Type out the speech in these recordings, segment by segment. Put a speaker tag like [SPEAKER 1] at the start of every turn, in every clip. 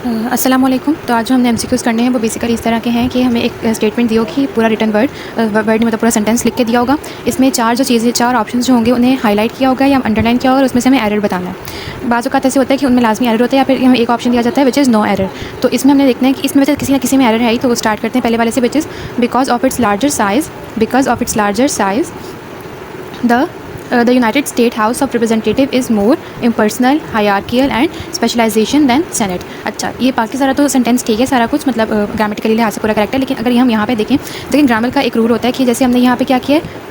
[SPEAKER 1] अस्सलाम वालेकुम। तो आज जो हमने एमसीक्यूज़ करने हैं वो बेसिकली इस तरह के हैं कि हमें एक स्टेटमेंट दिया कि पूरा रिटन वर्ड मतलब पूरा सेंटेंस लिख के दिया होगा। इसमें चार ऑप्शंस जो होंगे उन्हें हाईलाइट किया होगा या अंडरलाइन किया होगा और उसमें से हमें एरर बताना है। बाज़ औक़ात ऐसे होता है कि उनमें लाजमी एरर होता है या फिर हमें एक ऑप्शन दिया जाता है विच इज़ नो एरर। तो इसमें हमने देखना है कि इसमें किसी ना किसी में एरर है ही। तो स्टार्ट करते हैं पहले वाले से, which is because of its larger size the United States House of Representative is more impersonal, hierarchical and specialization than Senate। अच्छा, ये बाकी सारा तो सेंटेंस ठीक है, सारा कुछ मतलब ग्रामेटिकली लिहाज से पूरा करेक्ट है। लेकिन अगर हम यहाँ पे देखें, ग्रामर का एक रूल होता है कि जैसे हमने यहाँ पे क्या किया है,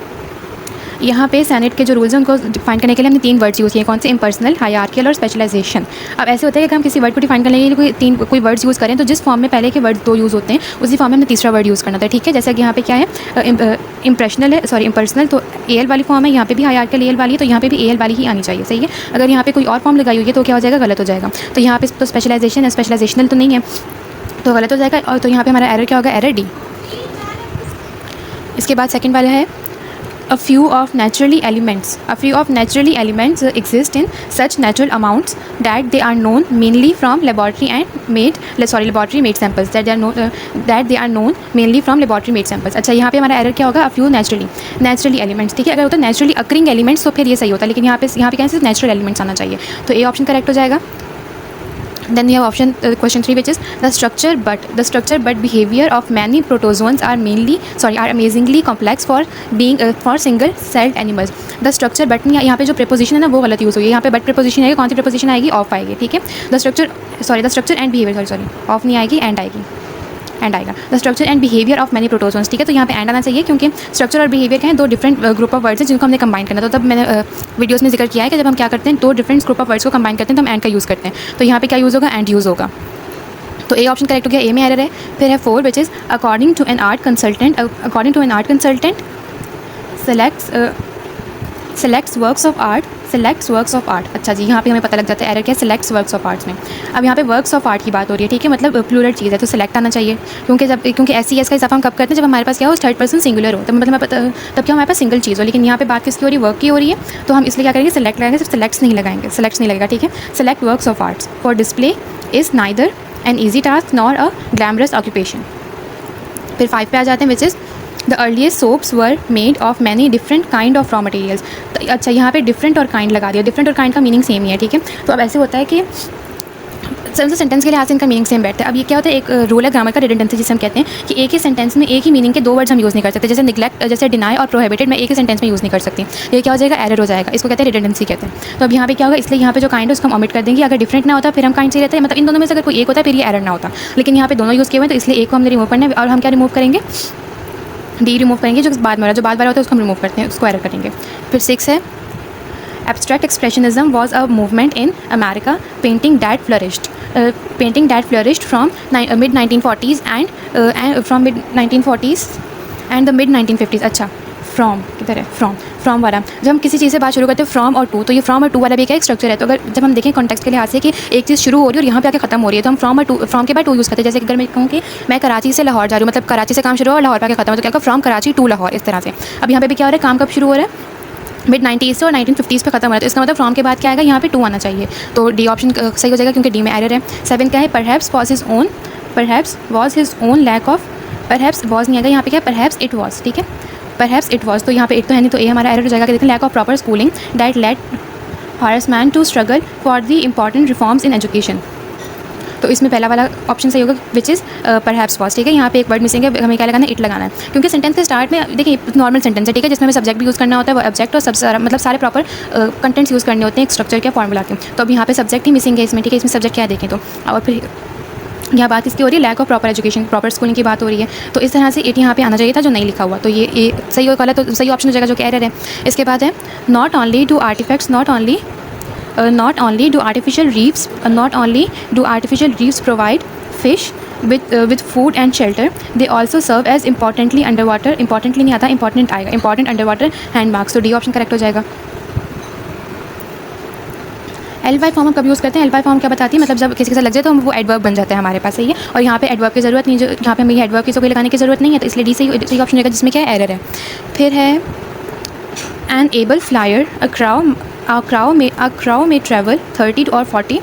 [SPEAKER 1] यहाँ पे सेनेट के जो रूल्स हैं उनको डिफाइन करने के लिए हमने 3 वर्ड्स यूज़ किए। कौन से? इम्पर्सनल, हायरार्किकल और स्पेशलाइजेशन। अब ऐसे होता है कि हम किसी वर्ड को डिफाइन करने के लिए कोई वर्ड्स यूज़ करें तो जिस फॉर्म में पहले के वर्ड 2 यूज़ होते हैं उसी फॉर्म में हमने तीसरा वर्ड यूज़ करना होता है। ठीक है, जैसे कि यहाँ पे क्या है, इम्पर्सनल तो एल वाली फॉर्म है, यहाँ पे भी हायरार्किकल एल वाली है, तो यहाँ पे भी एल वाली ही आनी चाहिए। सही है। अगर यहाँ पे कोई और फॉर्म लगाई हुई है तो क्या हो जाएगा? गलत हो जाएगा। तो यहाँ पे तो स्पेशलाइजेशन है, स्पेशलाइजेशनल तो नहीं है, तो गलत हो जाएगा। और तो यहाँ पे हमारा एरर क्या होगा? Error D. इसके बाद सेकंड वाला है A few of naturally elements exist in such natural amounts that they are known mainly from laboratory made samples. अच्छा, यहाँ पे हमारा एरर क्या होगा? A few naturally elements। ठीक है, अगर होता है नेचुरली अकरिंग एलिमेंट्स तो फिर ये सही होता है, लेकिन यहाँ पे क्या है? नेचुरल एलिमेंट्स आना चाहिए। तो ए ऑप्शन करेक्ट हो जाएगा। Then we have option question 3, which is the structure but behavior of many protozoans are amazingly complex for being for single celled animals। The structure but यहाँ पे जो preposition है ना वो गलत यूज़ हुई है। यहाँ पे but preposition आएगी, कौन सी preposition आएगी? ऑफ आएगी। ठीक है, the structure and behavior of नहीं आएगी, एंड आएगी, एंड आएगा। The structure and behaviour of many protozoans. ठीक है, तो यहाँ पे एंड आना चाहिए क्योंकि स्ट्रक्चर और बिहेवियर क्या है? 2 डिफरेंट ग्रुप ऑफ वर्ड्स हैं जिनको हमने कंबाइन करना। तो तब मैंने वीडियोस में जिक्र किया है कि जब हम क्या करते हैं 2 डिफरेंट ग्रुप ऑफ वर्ड्स को कंबाइन करते हैं तो हम एंड का यूज़ करते हैं। तो यहाँ पे क्या यूज़ होगा? एंड यूज़ होगा। तो ए ऑप्शन करेक्ट हो गया। ए में एरर है। फिर है 4, which is according to an art consultant selects works of art. अच्छा जी, यहाँ पे हमें पता लग जाता है एरर क्या है? सेलेक्ट्स वर्क्स ऑफ आर्ट्स में। अब यहाँ पे वर्क्स ऑफ आर्ट की बात हो रही है। ठीक है, मतलब प्लूरल चीज़ है तो सेलेक्ट आना चाहिए, क्योंकि ऐसी एस का इजाफा हम कब करते हैं? जब हमारे पास क्या हो? थर्ड पर्सन सिंगुलर हो, तो मतलब तब क्या हमारे पास सिंगल चीज़ हो। लेकिन यहाँ पे बात किसकी हो रही है? वर्क की हो रही है। तो हम इसलिए क्या करेंगे? सेलेक्ट लगाएंगे, सिर्फ सेलेक्ट्स नहीं लगेगा। ठीक है, select works of arts for display is neither an easy task nor a glamorous occupation. फिर 5 पे आ जाते हैं, which is the earliest soaps were made of many different kind of raw materials. तो अच्छा, यहाँ पे डिफरेंट और काइंड लगा दिया। डिफरेंट और काइंड का मीनिंग सेम ही है। ठीक है, तो अब ऐसे होता है कि सेंटेंस के लिहाज से इनका मीनिंग सेम बैठता है। अब ये क्या होता है? एक रूल है ग्रामर का, रिडंडेंसी जिसे हम कहते हैं कि एक ही सेंटेंस में एक ही मीनिंग के 2 वर्ड्स हम यूज़ नहीं कर सकते। जैसे निगलेक्ट, जैसे डिनाई और प्रोहिबिटेड मैं एक ही सेंटेंस में यूज़ नहीं कर सकती। ये क्या हो जाएगा? एरर हो जाएगा। इसको कहते हैं रिडंडेंसी कहते हैं। तो अब यहाँ पे क्या होगा? इसलिए यहाँ पे जो काइंड है उसको हम ओमिट कर देंगे। अगर डिफरेंट ना होता फिर हम काइंड से रहते हैं, मतलब इन दोनों में से अगर कोई एक होता फिर ये एरर ना होता। लेकिन यहाँ पे दोनों यूज़ किए हुए हैं तो इसलिए एक को हमने रिमूव करना है। और हम क्या रिमूव करेंगे? डी रिमूव करेंगे, जो बाद में होता है उसको हम रिमूव करते हैं, उसको एरर करेंगे। फिर 6 है Abstract expressionism was a movement in America painting that flourished from mid 1940s and the mid 1950s। अच्छा, फ्रॉम किधर है? फ्रॉम वाला जब हम किसी चीज़ से बात शुरू करते हैं फ्रॉम और टू, तो ये फ्रॉम और टू वाला भी क्या स्ट्रक्चर है। तो अगर जब हम देखें कॉन्टेक्स्ट के लिहाज से कि एक चीज़ शुरू हो रही है और यहाँ पे आके खत्म हो रही है तो हम फ्रॉम के बाद टू यूज़ करते हैं। जैसे कि अगर मैं कहूँ कि मैं कराची से लाहौर जा रही हूँ, मतलब कराची से काम शुरू हो और लाहौर पे आके खत्म हो, तो क्या फ्रॉम कराची टू लाहौर, इस तरह से। अब यहाँ पे भी क्या हो रहा है? काम कब शुरू हो रहा है? मिड 90s से और 1950s पे खत्म हो रहा है। तो इसका मतलब फ्रॉम के बाद क्या आएगा? यहाँ पे 2 आना चाहिए। तो डी ऑप्शन सही हो जाएगा क्योंकि डी में एरर है। 7 क्या है? Perhaps was his own lack of, perhaps was नहीं आएगा, यहाँ पे क्या है? Perhaps it was. ठीक है, परहैप्स इट वाज, तो यहाँ पे इट तो है नहीं, तो ए हमारा एरर हो जाएगा। देखते हैं lack of proper schooling that led Horace Mann to struggle for the important reforms in education. तो इसमें पहला वाला ऑप्शन सही होगा, विच इज़ परहैप्स वाज। ठीक है, यहाँ पे एक वर्ड मिसिंग है, हमें क्या लगाना है? इट लगाना है, क्योंकि सेंटेंस के स्टार्ट में देखिए नॉर्मल सेंटेंस है। ठीक है, जिसमें हमें सब्जेक्ट भी यूज़ करना होता है, वो ऑब्जेक्ट और मतलब सारे प्रॉपर कंटेंट्स यूज़ करने होते हैं एक स्ट्रक्चर के फॉर्मूला के। तो अब यहाँ पे सब्जेक्ट ही मिसिंग है इसमें। ठीक है, इसमें सब्जेक्ट क्या है देखें तो, और फिर यहाँ बात किसकी हो रही है? Lack of proper education, proper schooling की बात हो रही है। तो इस तरह से इट यहाँ पे आना चाहिए था जो नहीं लिखा हुआ, तो ये सही होगा, तो सही ऑप्शन हो जाएगा जो कि एरर है। इसके बाद है not only do artificial reefs provide fish with food and shelter, they also serve as importantly नहीं आता, important underwater landmarks। तो डी ऑप्शन करेक्ट हो जाएगा। एल-वाई फॉर्म हम कब यूज़ करते हैं? एल-वाई फॉर्म क्या बताती है? मतलब जब किसी के साथ लग जाए तो हम वो एडवर्ब बन जाता है हमारे पास। सही है, और यहाँ पे एडवर्ब की ज़रूरत नहीं, जो यहाँ पे हमें एडवर्ब की कोई लगाने की ज़रूरत नहीं है, तो इसलिए डी सही ऑप्शन रहेगा जिसमें क्या है? एरर है। फिर है an able flyer, a crow may travel 30 or 40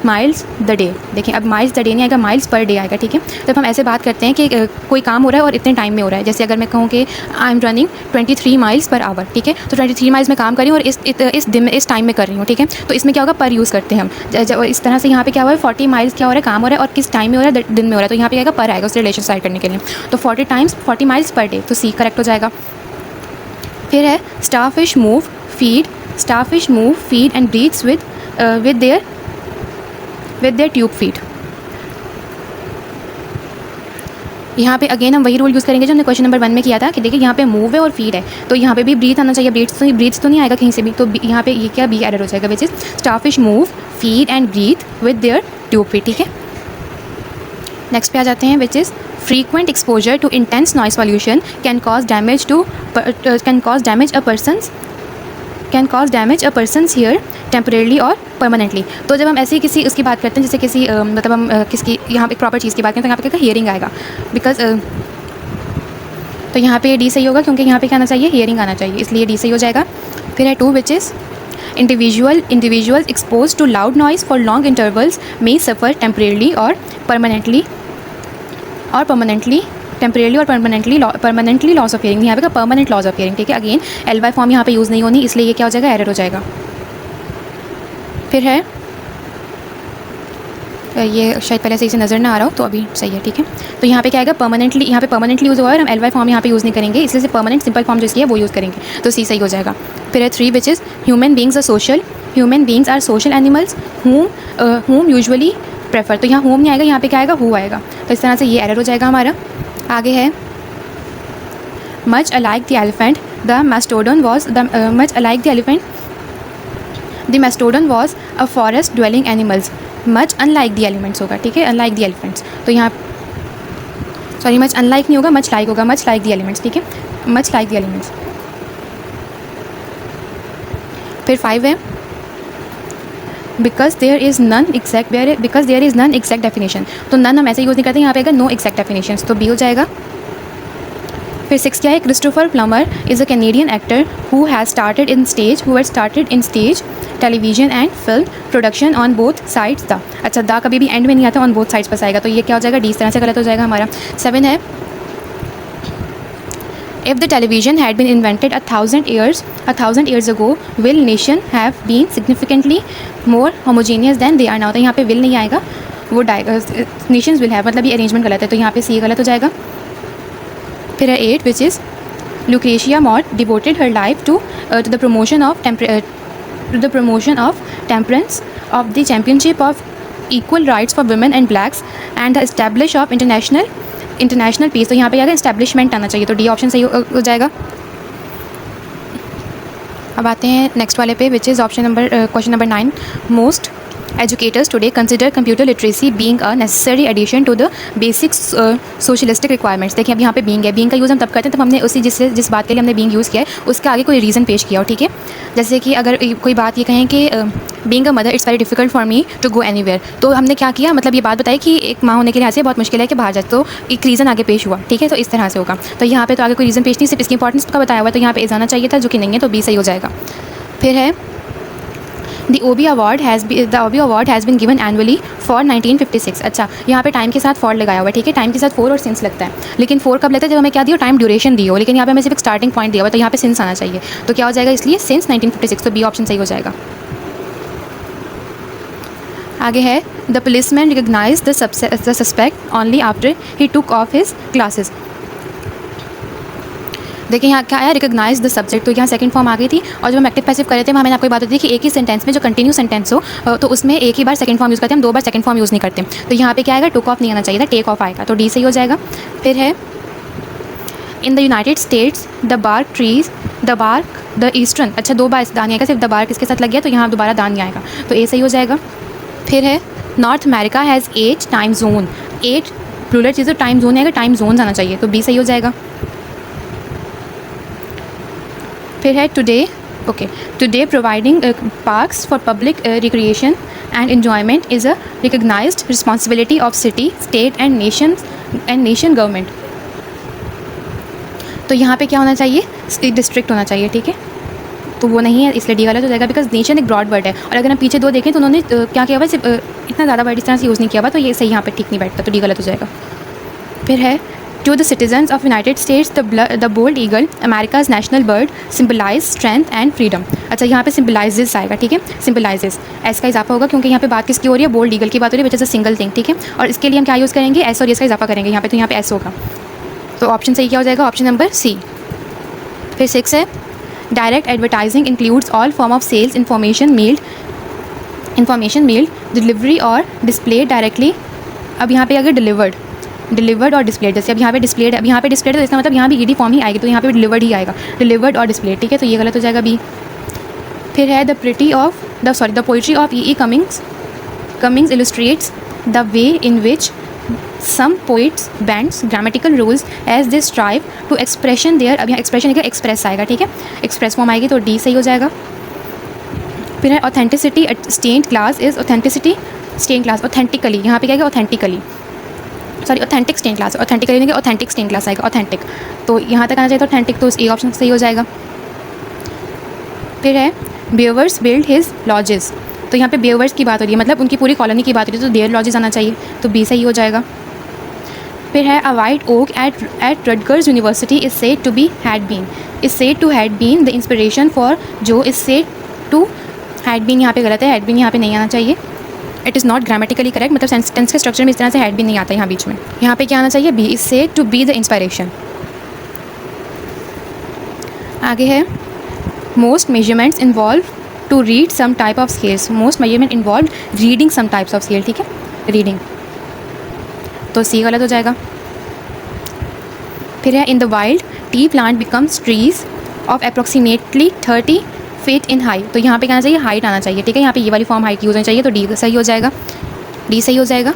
[SPEAKER 1] miles the day. देखिए अब माइल्स द डे नहीं आएगा, माइल्स पर डे आएगा, ठीक है। जब हम ऐसे बात करते हैं कि कोई काम हो रहा है और इतने टाइम में हो रहा है, जैसे अगर मैं कहूँ कि I am running 23 miles per hour, ठीक है, तो 23 माइल्स में काम कर रही हूँ और इस दिन में इस टाइम में कर रही हूँ, ठीक है। तो इसमें क्या होगा, पर यूज़ करते हैं हम। इस तरह से यहाँ पे क्या हुआ है, 40 माइल्स क्या हो रहा है, काम हो रहा है और किस टाइम में हो रहा है, दिन में हो रहा है, तो यहाँ पे आएगा पर आएगा उस रिलेशन साइड करने के लिए। तो 40 माइल्स पर डे, तो सी करेक्ट हो जाएगा। फिर है starfish move feed and breathes with their tube feet. यहाँ पे अगेन हम वही रूल यूज़ करेंगे जो हमने क्वेश्चन नंबर 1 में किया था कि देखिए यहाँ पे मूव है और फीड है, तो यहाँ पे भी ब्रीथ आना चाहिए। ब्रीथ्स तो नहीं आएगा कहीं से भी, तो यहाँ पे ये क्या बी एरर हो जाएगा, which is starfish move feed and breathe with their tube feet, ठीक है। नेक्स्ट पे आ जाते हैं, which is frequent exposure to intense noise pollution can cause damage a person's hear temporarily or permanently। तो जब हम ऐसे किसी उसकी बात करते हैं, जैसे किसी मतलब हम किसकी यहाँ पे एक प्रॉपर चीज़ की बात करें, तो यहाँ पे क्या हियरिंग आएगा, बिकॉज तो यहाँ पे डी सही होगा क्योंकि यहाँ पे क्या आना चाहिए, हियरिंग आना चाहिए, इसलिए डी सही हो जाएगा। फिर है 2, which is individuals exposed to loud noise for long intervals may suffer temporarily or permanently loss of hearing. यहाँ पे का परमानेंट लॉस ऑफ हियरिंग, ठीक है। अगेन एल वाई फॉर्म यहाँ पे यूज़ नहीं होनी, इसलिए ये क्या हो जाएगा, एरर हो जाएगा। फिर है ये शायद पहले से इसे नज़र ना आ रहा हो, तो अभी सही है, ठीक है। तो यहाँ पे क्या आएगा, परमानेंटली, यहाँ पे परमानेंटली यूज़ हुआ है और हम एल वाई फॉर्म यहाँ पे यूज़ नहीं करेंगे, इसलिए से परमानेंट सिंपल फॉर्म जो इसकी है वो यूज़ करेंगे, तो सी सही हो जाएगा। फिर है 3, which is human beings are social animals whom usually prefer. तो यहाँ होम नहीं आएगा, यहाँ पे क्या आएगा, हु आएगा, तो इस तरह से ये एरर हो जाएगा हमारा। आगे है much alike the elephant the mastodon was a forest dwelling animals. Much unlike the elements होगा, ठीक है, अनलाइक द एलिफेंट्स। तो यहाँ सॉरी मच अनलाइक नहीं होगा, मच लाइक होगा, मच लाइक द एलिमेंट्स, ठीक है, मच लाइक द एलिमेंट्स। फिर 5 है because there is none exact definition. तो नन हम ऐसे यूज़ नहीं करते, यहाँ पे आएगा नो एग्जैक्ट डेफिनेशन, तो बी हो जाएगा। फिर 6 क्या है, Christopher Plummer is a Canadian actor who had started in stage television and film production on both sides the. अच्छा, द कभी भी एंड में नहीं आता, ऑन बोथ साइड्स पर आएगा, तो ये क्या हो जाएगा, डी इस तरह से गलत हो जाएगा हमारा। 7 है If the television had been invented 1,000 years ago, will nation have been significantly more homogeneous than they are now। तो यहाँ पे will नहीं आएगा, वो nations will have, मतलब ये arrangement गलत है, तो यहाँ पे C गलत हो जाएगा। फिर है 8, which is Lucretia Mott devoted her life to the promotion of temperance, of the championship of equal rights for women and blacks, and the establish of international peace. तो यहाँ पे आएगा इस्टेब्लिशमेंट आना चाहिए, तो डी ऑप्शन सही हो जाएगा। अब आते हैं नेक्स्ट वाले पे, which is question number 9। Most educators today consider computer literacy being a necessary addition to the basic socialistic requirements। देखिए अब यहाँ पे being है, being का यूज़ हम तब करते हैं तब हमने उसी जिस बात के लिए हमने being यूज़ किया है उसके आगे कोई रीज़न पेश किया हो, ठीक है। जैसे कि अगर कोई बात ये कहें कि being a mother it's very difficult for me to go anywhere, तो हमने क्या किया, मतलब ये बात बताई कि एक माँ होने के लिए ऐसे बहुत मुश्किल है कि बाहर जाए, तो एक रीज़न आगे पेश हुआ, ठीक है, तो इस तरह से होगा। तो यहाँ पे तो आगे कोई रीज़न पेश नहीं, सिर्फ इसकी इंपॉर्टेंस का बताया हुआ है, तो यहाँ पे जाना चाहिए था, जो कि नहीं है, तो बी सही हो जाएगा। फिर है The OB award has been given annually for 1956। अच्छा, यहाँ पे टाइम के साथ फॉर लगाया हुआ है, ठीक है, टाइम के साथ फोर और सिंस लगता है, लेकिन फोर कब लगता है, जब हमें क्या दिया, टाइम ड्यूरेशन दी हो, लेकिन यहाँ पे हमें सिर्फ एक स्टार्टिंग पॉइंट दिया हुआ है, तो यहाँ पे सिंस आना चाहिए, तो क्या हो जाएगा, इसलिए सिंस 1956, तो बी ऑप्शन सही हो जाएगा। आगे है the policeman recognise the suspect only after he took off his glasses. देखिए यहाँ क्या आया, रिकग्नाइज द सब्जेक्ट, तो यहाँ सेकंड फॉर्म आ गई थी, और जब हम एक्टिव पैसिव कर रहे थे वहाँ मैंने आपको एक बात बताई कि एक ही सेंटेंस में जो कंटिन्यू सेंटेंस हो तो उसमें एक ही बार सेकंड फॉर्म यूज़ करते हैं, हम 2 बार सेकंड फॉर्म यूज़ नहीं करते, तो यहाँ पे क्या आएगा, टुक ऑफ नहीं आना चाहिए था, टेक ऑफ आएगा, तो डी सही हो जाएगा। फिर है इन the United States the eastern, अच्छा 2 बार दान आएगा, सिर्फ द बार्क इसके साथ लग गया, तो यहाँ दोबारा दान नहीं आएगा, तो ए सही हो जाएगा। फिर है North America has 8 time zone, 8 plural चीज़, टाइम जोन आएगा, टाइम जोन आना चाहिए, तो बी सही हो जाएगा। फिर है today providing parks for public recreation and enjoyment is a recognised responsibility of city, state and nation government. तो यहाँ पे क्या होना चाहिए, डिस्ट्रिक्ट होना चाहिए, ठीक है, तो वो नहीं है, इसलिए डी गलत हो जाएगा, बिकॉज नेशन एक ब्रॉड वर्ड है। और अगर हम पीछे दो देखें तो उन्होंने क्या किया हुआ है, इतना ज़्यादा वर्ड इस तरह से यूज़ नहीं किया हुआ, तो ये सही यहाँ पे ठीक नहीं बैठता, तो डी गलत हो जाएगा। फिर है to the citizens of United States the bold eagle America's national bird symbolise strength and freedom. अच्छा, यहाँ पे सिम्बलाइजेस आएगा, ठीक है, सिम्बलाइजेस, एस का इजाफा होगा क्योंकि यहाँ पे बात किसकी हो रही है, बोल्ड ईगल की बात हो रही है, which is a single thing, ठीक है। और इसके लिए हम क्या यूज़ करेंगे, एस और एस का इजाफा करेंगे यहाँ पे, तो यहाँ पे एस होगा, तो ऑप्शन सही क्या हो जाएगा, ऑप्शन नंबर सी। फिर 6 है direct advertising includes all form of sales information mailed delivery or display directly. अब यहाँ पे अगर डिलीवर्ड और डिस्प्लेड, जैसे अब यहाँ पे डिस्प्लेड है, अब यहाँ पे डिस्प्लेड है तो इसका मतलब यहाँ भी ईडी फॉर्म ही आएगी, तो यहाँ पे डिलीवर्ड ही आएगा, डिलीवर्ड और डिस्प्लेड, ठीक है, तो ये गलत हो जाएगा बी। फिर है the poetry of E Cummings illustrates the way in which some poets bends grammatical rules as they strive to expression their, अब यहाँ एक्सप्रेशन है, एक्सप्रेस आएगा, ठीक है, एक्सप्रेस फॉर्म आएगी, तो डी सही हो जाएगा। फिर है authenticity stained class is authenticity stained class authentically, यहाँ पे क्या आएगा, authentically, sorry authentic stained class, authentically नहीं, ऑथेंटिक स्टेन्ड क्लास आएगा, ऑथेंटिक, तो यहाँ तक आना चाहिए, तो ऑथेंटिक, तो ए ऑप्शन सही हो जाएगा। फिर है बेवर्स बिल्ड हिज लॉजेस, तो यहाँ पे बेवर्स की बात हो रही है, मतलब उनकी पूरी कॉलोनी की बात हो रही है, तो देयर लॉजेस आना चाहिए, तो बी सही हो जाएगा। फिर है a white oak at Rutgers university is said to had been the inspiration for जो, is said to had been, यहाँ पे गलत है, हैड बीन यहाँ पे नहीं आना चाहिए, it is not grammatically correct, मतलब सेंटेंस के स्ट्रक्चर में इस तरह से हैड बीन नहीं आता यहाँ बीच में, यहाँ पे क्या आना चाहिए, B, is said to be the inspiration. आगे है most measurements involve to read some type of scales, most measurement involve reading some types of scale, ठीक है, रीडिंग, तो सी गलत हो जाएगा। फिर है in the wild T plant becomes trees of approximately 30 feet in height, तो यहाँ पे क्या आना चाहिए, हाइट आना चाहिए, ठीक है, यहाँ पे ये वाली फॉर्म हाइट यूज होनी चाहिए, तो डी सही हो जाएगा, डी सही हो जाएगा।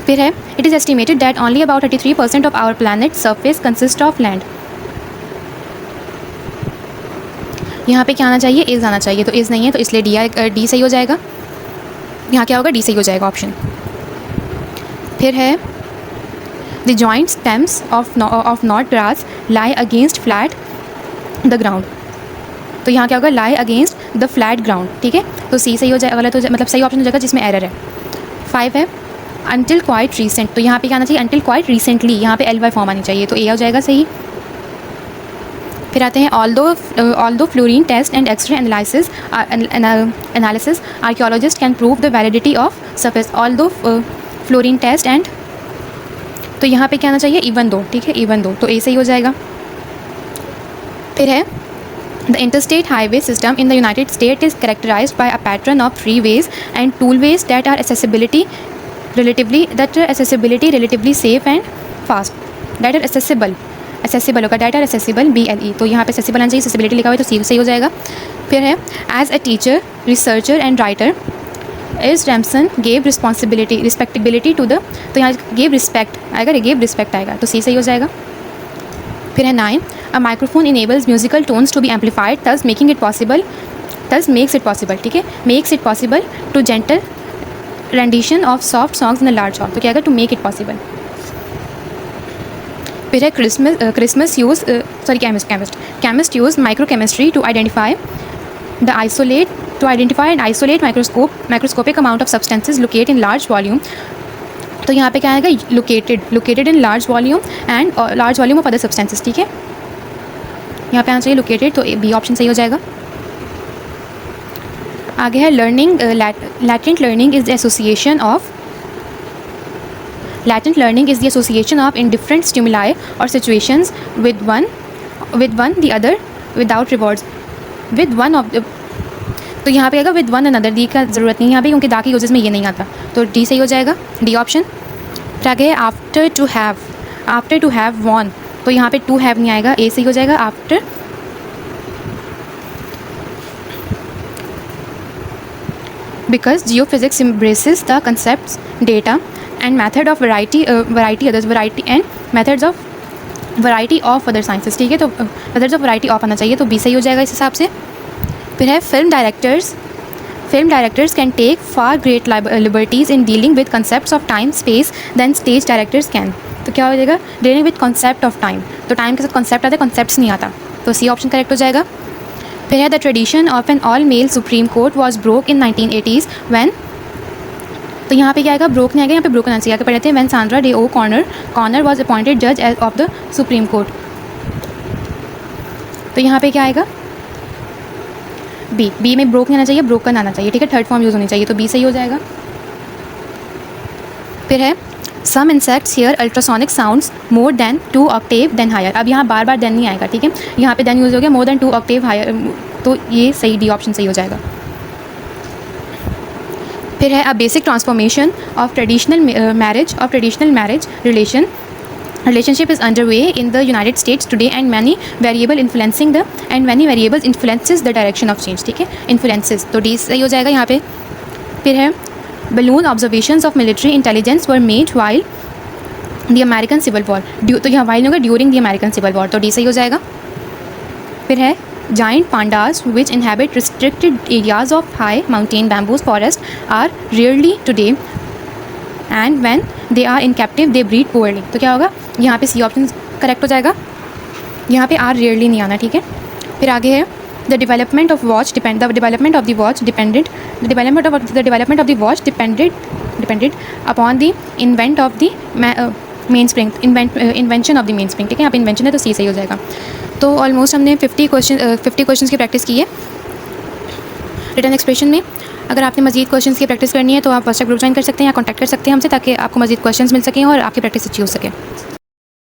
[SPEAKER 1] फिर है it is estimated that only about 33% of our planet surface consist of land, यहाँ पे क्या आना चाहिए, इज़ आना चाहिए, तो इज़ नहीं है, तो इसलिए डी सही हो जाएगा, यहाँ क्या होगा, डी सही हो जाएगा ऑप्शन। फिर है the joint stems of not grass lie against flat the ground, तो यहाँ क्या होगा, लाई अगेंस्ट द फ्लैट ग्राउंड, ठीक है, तो सी सही हो जाएगा, गलत हो जाए, मतलब सही ऑप्शन हो जाएगा जिसमें एरर है। 5 है अनटिल क्वाइट रीसेंट, तो यहाँ पे क्या आना चाहिए, अनटिल क्वाइट रिसेंटली, यहाँ पे एल वाई फॉर्म आनी चाहिए, तो ए हो जाएगा सही। फिर आते हैं although fluorine test and x-ray analysis archaeologist can prove the validity of surface, although fluorine test and, तो यहाँ पे क्या आना चाहिए, इवन दो, ठीक है, इवन दो, तो ए सही हो जाएगा। फिर है the interstate highway system in the United State is characterised by a pattern of freeways and tollways that are accessibility relatively safe and fast, that are accessible होगा, that are accessible BLE, तो यहाँ पे accessible आना चाहिए, accessibility लिखा हुआ है, तो सी सही हो जाएगा। फिर है as a teacher researcher and writer Emerson gave respectability to the, तो यहाँ गेव रिस्पेक्ट आएगा, गेव रिस्पेक्ट आएगा, तो सी सही हो जाएगा। फिर है 9 a microphone enables musical tones to be amplified thus makes it possible, ठीक है, makes it possible to gentle rendition of soft songs in a large hall, तो क्या आएगा, टू मेक इट पॉसिबल। फिर है chemist use microchemistry to identify and isolate microscopic amount of substances locate in large volume, तो यहाँ पे क्या आएगा, located in large volume and large volume of other substances, ठीक है, यहाँ पे आना चाहिए लोकेटेड, तो बी ऑप्शन सही हो जाएगा। आगे है learning, latent learning is the association of indifferent stimuli or situations with one the other without rewards, with one of the, तो यहाँ पे आएगा विद वन अनदर, दी का ज़रूरत नहीं है यहाँ पे क्योंकि दा की यूजेस में ये नहीं आता, तो डी सही हो जाएगा, डी ऑप्शन। फिर आगे है आफ्टर टू हैव वॉन, तो यहाँ पे टू हैव नहीं आएगा, ए सही हो जाएगा, after. Because geophysics embraces the concepts, data, and method of variety of other sciences, ठीक है, तो methods of variety of आना चाहिए, तो बी सही हो जाएगा इस हिसाब से। फिर है film directors can take far great liberties in dealing with concepts of time space than stage directors can, तो क्या हो जाएगा, dealing with concept of time, तो टाइम के साथ concept आता है, concepts नहीं आता, तो सी ऑप्शन करेक्ट हो जाएगा। फिर है the tradition of an all male Supreme Court was broke in 1980s when, तो यहाँ पे क्या आएगा, ब्रोक नहीं आएगा, यहाँ पे ब्रोकन आंसर आगे पढ़ते हैं। When Sandra Day O'Connor was appointed जज ऑफ द सुप्रीम कोर्ट, तो यहाँ पे क्या आएगा, बी में ब्रोक नहीं आना चाहिए, ब्रोकन आना चाहिए, ठीक है, थर्ड फॉर्म यूज़ होनी चाहिए, तो बी सही हो जाएगा। फिर है some insects hear ultrasonic sounds more than 2 octave than higher, अब यहाँ बार बार देन नहीं आएगा, ठीक है, यहाँ पे देन यूज़ हो गया, मोर देन 2 ऑक्टेव हायर, तो ये सही डी ऑप्शन सही हो जाएगा। फिर है a basic transformation of traditional marriage relationship is underway in the United States today and many variables influences the direction of change, ठीक है, influences, तो डी सही हो जाएगा यहाँ पे। फिर है balloon observations of military intelligence were made while the American Civil War, तो यहाँ while होगा during the American Civil War, तो डी सही हो जाएगा। फिर है giant pandas which inhabit restricted areas of high mountain bamboo forest are rarely today and when they are in captive they breed poorly, तो क्या होगा, यहाँ पे सी ऑप्शन करेक्ट हो जाएगा, यहाँ पे आर रेयरली नहीं आना, ठीक है। फिर आगे है the development of watch depended upon the invention of the main spring, ठीक है, यहाँ पे इन्वेंशन है तो सी सही हो जाएगा। तो ऑलमोस्ट हमने 50 क्वेश्चन की प्रैक्टिस की है रिटन एक्सप्रेशन में। अगर आपने मजीद क्वेश्चंस की प्रैक्टिस करनी है तो आप व्हाट्सएप ग्रुप ज्वाइन कर सकते हैं या कॉन्टैक्ट कर सकते हैं हमसे, ताकि आपको मजीद क्वेश्चंस मिल सकें और आपकी प्रैक्टिस अच्छी हो सके।